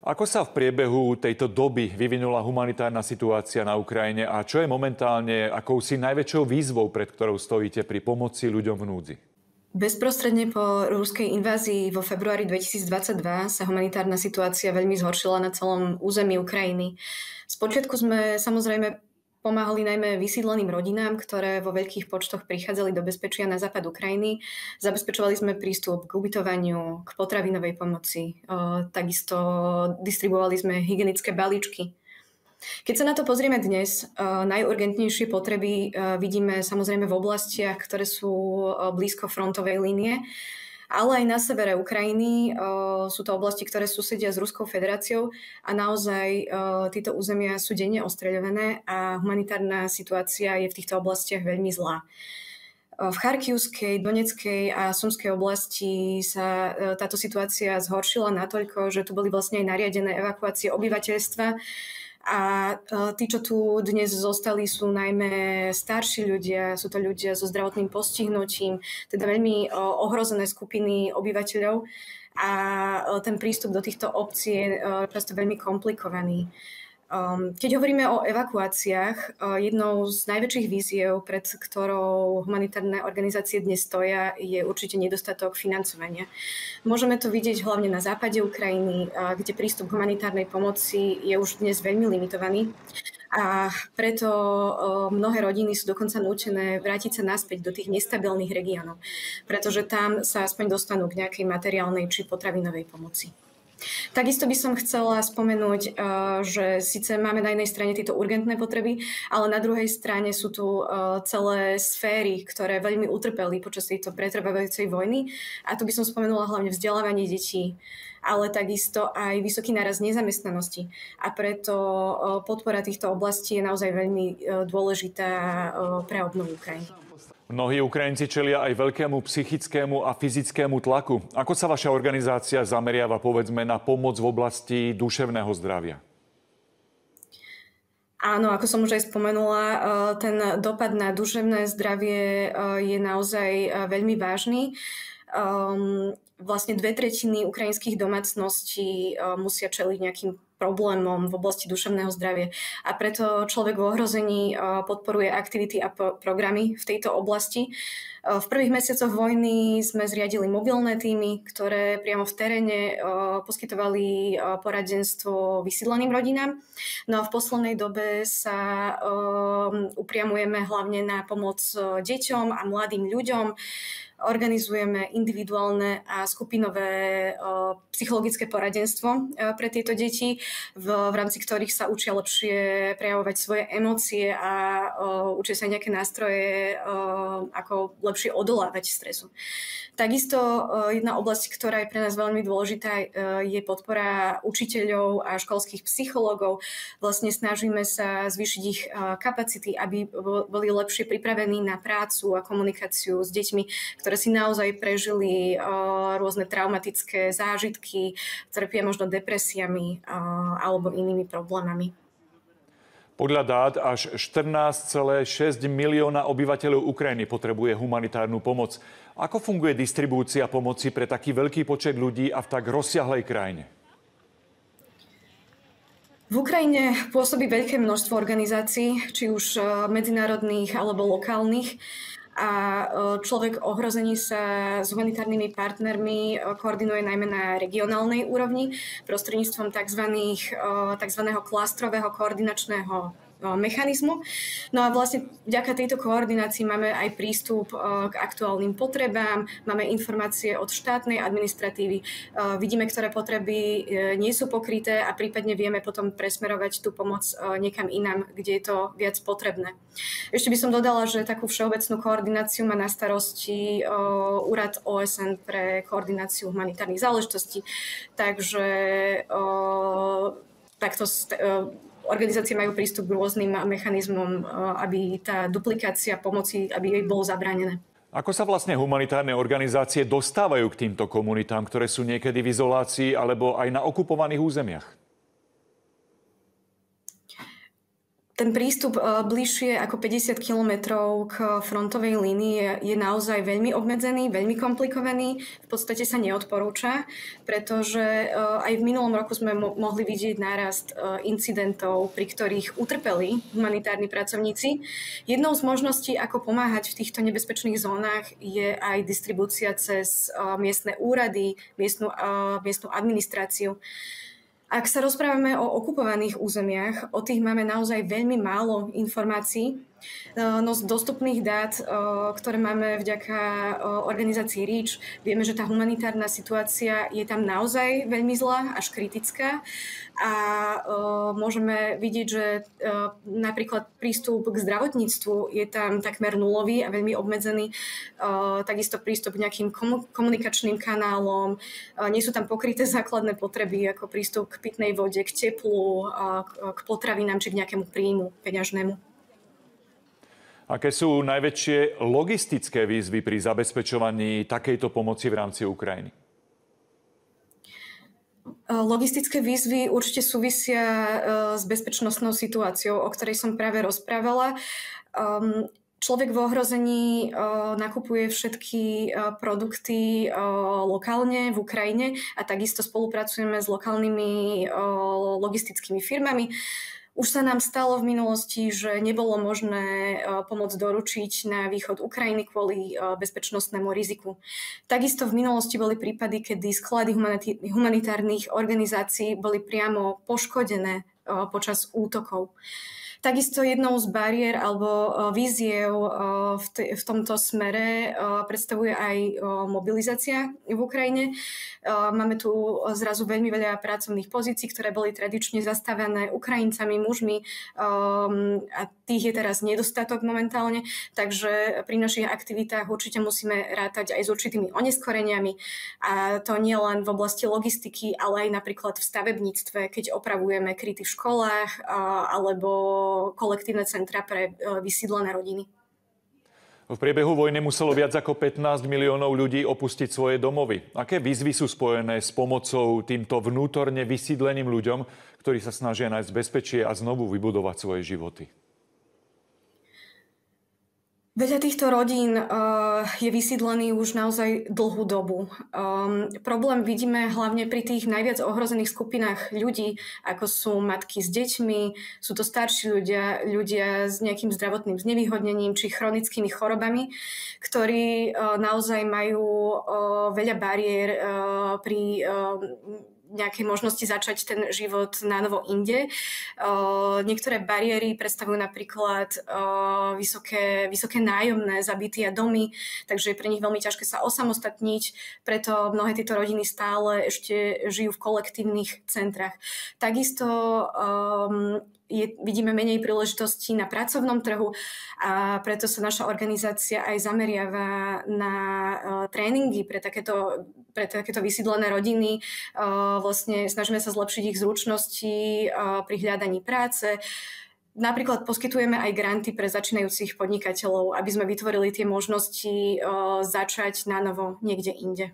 Ako sa v priebehu tejto doby vyvinula humanitárna situácia na Ukrajine a čo je momentálne akousi najväčšou výzvou, pred ktorou stojíte pri pomoci ľuďom v núdzi? Bezprostredne po ruskej invázii vo februári 2022 sa humanitárna situácia veľmi zhoršila na celom území Ukrajiny. Spočiatku sme samozrejme pomáhali najmä vysídleným rodinám, ktoré vo veľkých počtoch prichádzali do bezpečia na západ Ukrajiny. Zabezpečovali sme prístup k ubytovaniu, k potravinovej pomoci. Takisto distribuovali sme hygienické balíčky. Keď sa na to pozrieme dnes, najurgentnejšie potreby vidíme samozrejme v oblastiach, ktoré sú blízko frontovej línie, ale aj na severe Ukrajiny. Sú to oblasti, ktoré susedia s Ruskou federáciou a naozaj tieto územia sú denne ostreľované a humanitárna situácia je v týchto oblastiach veľmi zlá. V Charkivskej, Donetskej a Sumskej oblasti sa táto situácia zhoršila natoľko, že tu boli vlastne aj nariadené evakuácie obyvateľstva. A tí, čo tu dnes zostali, sú najmä starší ľudia, sú to ľudia so zdravotným postihnutím, teda veľmi ohrozené skupiny obyvateľov a ten prístup do týchto obcí je často veľmi komplikovaný. Keď hovoríme o evakuáciách, jednou z najväčších víziev, pred ktorou humanitárne organizácie dnes stoja, je určite nedostatok financovania. Môžeme to vidieť hlavne na západe Ukrajiny, kde prístup k humanitárnej pomoci je už dnes veľmi limitovaný. A preto mnohé rodiny sú dokonca nútené vrátiť sa naspäť do tých nestabilných regiónov, pretože tam sa aspoň dostanú k nejakej materiálnej či potravinovej pomoci. Takisto by som chcela spomenúť, že síce máme na jednej strane tieto urgentné potreby, ale na druhej strane sú tu celé sféry, ktoré veľmi utrpeli počas tejto pretrvávajúcej vojny. A tu by som spomenula hlavne vzdelávanie detí, ale takisto aj vysoký nárast nezamestnanosti. A preto podpora týchto oblastí je naozaj veľmi dôležitá pre obnovu Ukrajiny. Mnohí Ukrajinci čelia aj veľkému psychickému a fyzickému tlaku. Ako sa vaša organizácia zameriava, povedzme, na pomoc v oblasti duševného zdravia? Áno, ako som už aj spomenula, ten dopad na duševné zdravie je naozaj veľmi vážny. Vlastne 2/3 ukrajinských domácností musia čeliť nejakým problémom v oblasti duševného zdravia. A preto človek v ohrození podporuje aktivity a programy v tejto oblasti. V prvých mesiacoch vojny sme zriadili mobilné tímy, ktoré priamo v teréne poskytovali poradenstvo vysídleným rodinám. No a v poslednej dobe sa upriamujeme hlavne na pomoc deťom a mladým ľuďom. Organizujeme individuálne a skupinové psychologické poradenstvo pre tieto deti, v rámci ktorých sa učia lepšie prejavovať svoje emócie a učia sa nejaké nástroje, ako lepšie odolávať stresu. Takisto jedna oblasť, ktorá je pre nás veľmi dôležitá, je podpora učiteľov a školských psychológov. Vlastne snažíme sa zvýšiť ich kapacity, aby boli lepšie pripravení na prácu a komunikáciu s deťmi, ktoré si naozaj prežili rôzne traumatické zážitky, trpia možno depresiami alebo inými problémami. Podľa dát až 14,6 milióna obyvateľov Ukrajiny potrebuje humanitárnu pomoc. Ako funguje distribúcia pomoci pre taký veľký počet ľudí a v tak rozsiahlej krajine? V Ukrajine pôsobí veľké množstvo organizácií, či už medzinárodných alebo lokálnych. A človek ohrození sa s humanitárnymi partnermi koordinuje najmä na regionálnej úrovni prostredníctvom tzv. Klastrového koordinačného mechanizmu. No a vlastne vďaka tejto koordinácii máme aj prístup k aktuálnym potrebám, máme informácie od štátnej administratívy, vidíme, ktoré potreby nie sú pokryté a prípadne vieme potom presmerovať tú pomoc niekam inám, kde je to viac potrebné. Ešte by som dodala, že takú všeobecnú koordináciu má na starosti Úrad OSN pre koordináciu humanitárnych záležitostí, takže takto organizácie majú prístup k rôznym mechanizmom, aby tá duplikácia pomoci, aby jej bolo zabránené. Ako sa vlastne humanitárne organizácie dostávajú k týmto komunitám, ktoré sú niekedy v izolácii alebo aj na okupovaných územiach? Ten prístup bližšie ako 50 kilometrov k frontovej línii je naozaj veľmi obmedzený, veľmi komplikovaný. V podstate sa neodporúča, pretože aj v minulom roku sme mohli vidieť nárast incidentov, pri ktorých utrpeli humanitárni pracovníci. Jednou z možností, ako pomáhať v týchto nebezpečných zónach, je aj distribúcia cez miestne úrady, miestnu administráciu. Ak sa rozprávame o okupovaných územiach, o tých máme naozaj veľmi málo informácií. No z dostupných dát, ktoré máme vďaka organizácii REACH, vieme, že tá humanitárna situácia je tam naozaj veľmi zlá, až kritická. A môžeme vidieť, že napríklad prístup k zdravotníctvu je tam takmer nulový a veľmi obmedzený. Takisto prístup k nejakým komunikačným kanálom. Nie sú tam pokryté základné potreby, ako prístup k pitnej vode, k teplu, k potravinám či k nejakému príjmu peňažnému. Aké sú najväčšie logistické výzvy pri zabezpečovaní takejto pomoci v rámci Ukrajiny? Logistické výzvy určite súvisia s bezpečnostnou situáciou, o ktorej som práve rozprávala. Človek v ohrození nakupuje všetky produkty lokálne v Ukrajine a takisto spolupracujeme s lokálnymi logistickými firmami. Už sa nám stalo v minulosti, že nebolo možné pomoc doručiť na východ Ukrajiny kvôli bezpečnostnému riziku. Takisto v minulosti boli prípady, kedy sklady humanitárnych organizácií boli priamo poškodené počas útokov. Takisto jednou z bariér alebo víziev v tomto smere predstavuje aj mobilizácia v Ukrajine. Máme tu zrazu veľmi veľa pracovných pozícií, ktoré boli tradične zastavené Ukrajincami, mužmi a tých je teraz nedostatok momentálne, takže pri našich aktivitách určite musíme rátať aj s určitými oneskoreniami a to nie len v oblasti logistiky, ale aj napríklad v stavebníctve, keď opravujeme kryty v školách alebo kolektívne centra pre vysídlené rodiny. V priebehu vojny muselo viac ako 15 miliónov ľudí opustiť svoje domovy. Aké výzvy sú spojené s pomocou týmto vnútorne vysídleným ľuďom, ktorí sa snažia nájsť bezpečie a znovu vybudovať svoje životy? Veľa týchto rodín je vysídlený už naozaj dlhú dobu. Problém vidíme hlavne pri tých najviac ohrozených skupinách ľudí, ako sú matky s deťmi, sú to starší ľudia s nejakým zdravotným znevýhodnením či chronickými chorobami, ktorí naozaj majú veľa bariér pri nejakej možnosti začať ten život na novo inde. Niektoré bariéry predstavujú napríklad vysoké nájomné za byty a domy, takže je pre nich veľmi ťažké sa osamostatniť, preto mnohé tieto rodiny stále ešte žijú v kolektívnych centrách. Takisto vidíme menej príležitostí na pracovnom trhu a preto sa naša organizácia aj zameriava na tréningy pre takéto vysídlené rodiny. Vlastne snažíme sa zlepšiť ich zručnosti pri hľadaní práce. Napríklad poskytujeme aj granty pre začínajúcich podnikateľov, aby sme vytvorili tie možnosti začať na novo niekde inde.